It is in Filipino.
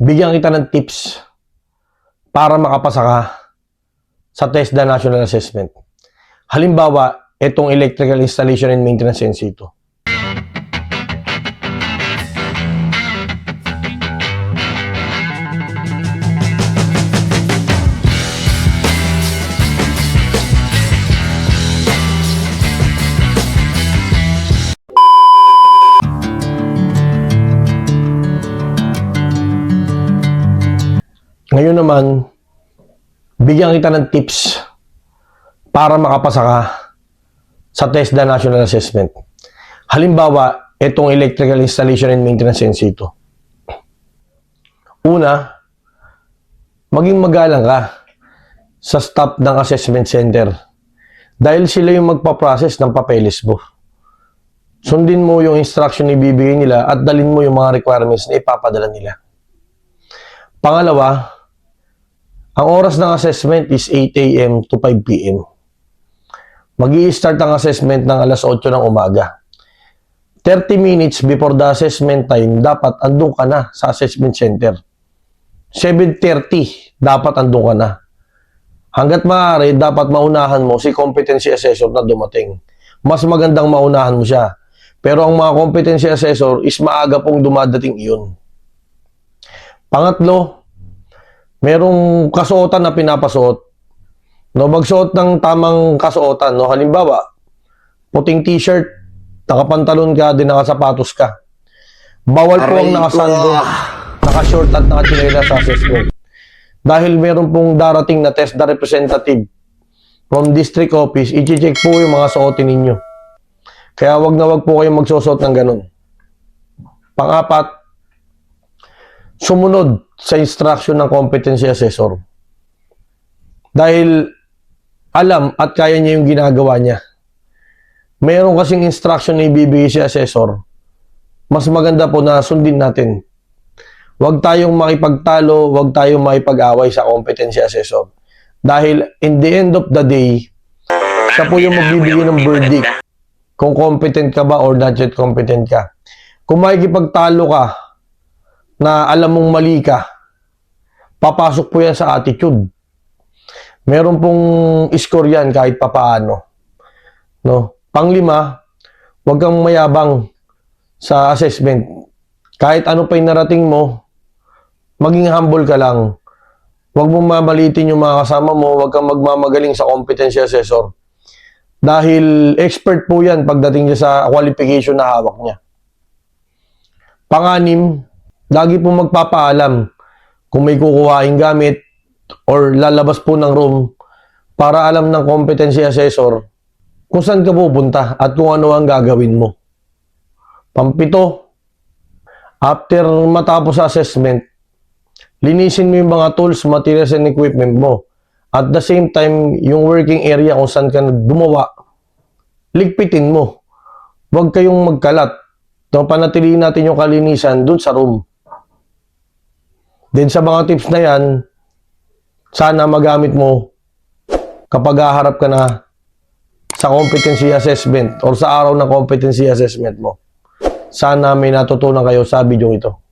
Bigyan kita ng tips para makapasa ka sa TESDA National Assessment. Halimbawa, itong Electrical Installation and Maintenance NC2. Ngayon naman, bigyan kita ng tips para makapasa ka sa TESDA National Assessment. Halimbawa, itong Electrical Installation and Maintenance NC2. Una, maging magalang ka sa staff ng assessment center dahil sila yung magpa-process ng papeles mo. Sundin mo yung instruction na ibibigay nila at dalin mo yung mga requirements na ipapadala nila. Pangalawa, ang oras ng assessment is 8 a.m. to 5 p.m. Mag-i-start ang assessment ng alas 8 ng umaga. 30 minutes before the assessment time, dapat andun ka na sa assessment center. 7:30, dapat andun ka na. Hanggat maaari, dapat maunahan mo si competency assessor na dumating. Mas magandang maunahan mo siya. Pero ang mga competency assessor is maaga pong dumadating iyon. Pangatlo, merong kasuotan na pinapasuot. No, magsuot ng tamang kasuotan. No? Halimbawa, puting t-shirt, nakapantalon ka, din nakasapatos ka. Bawal po ang nakasando, nakashort at nakachinelas sa assessment. Dahil meron pong darating na TESDA representative from district office, i-check po yung mga suotin ninyo. Kaya wag na wag po kayong magsusot ng ganun. Pang-apat, sumunod sa instruction ng competency assessor. Dahil alam at kaya niya yung ginagawa niya. Mayroon kasing instruction na ibibigay si assessor. Mas maganda po na sundin natin. Huwag tayong makipagtalo, huwag tayong makipag-away sa competency assessor. Dahil in the end of the day, siya po yung magbibigay ng verdict kung competent ka ba or not yet competent ka. Kung makikipagtalo ka, na alam mong mali ka, papasok po yan sa attitude. Meron pong score yan kahit papaano. No? Panglima, huwag kang mayabang sa assessment. Kahit ano pa yung narating mo, maging humble ka lang. Huwag mong mamalitin yung mga kasama mo, huwag kang magmamagaling sa competency assessor. Dahil expert po yan pagdating niya sa qualification na hawak niya. Panganim, lagi po magpapaalam kung may kukuhaing gamit or lalabas po ng room para alam ng competency assessor kung saan ka pupunta at kung ano ang gagawin mo. Pampito, after matapos sa assessment, linisin mo yung mga tools, materials, and equipment mo. At the same time, yung working area kung saan ka gumawa, ligpitin mo. Huwag kayong magkalat. Panatilihin natin yung kalinisan dun sa room. Then sa mga tips na yan, sana magamit mo kapag haharap ka na sa competency assessment or sa araw ng competency assessment mo. Sana may natutunan kayo sa video ito.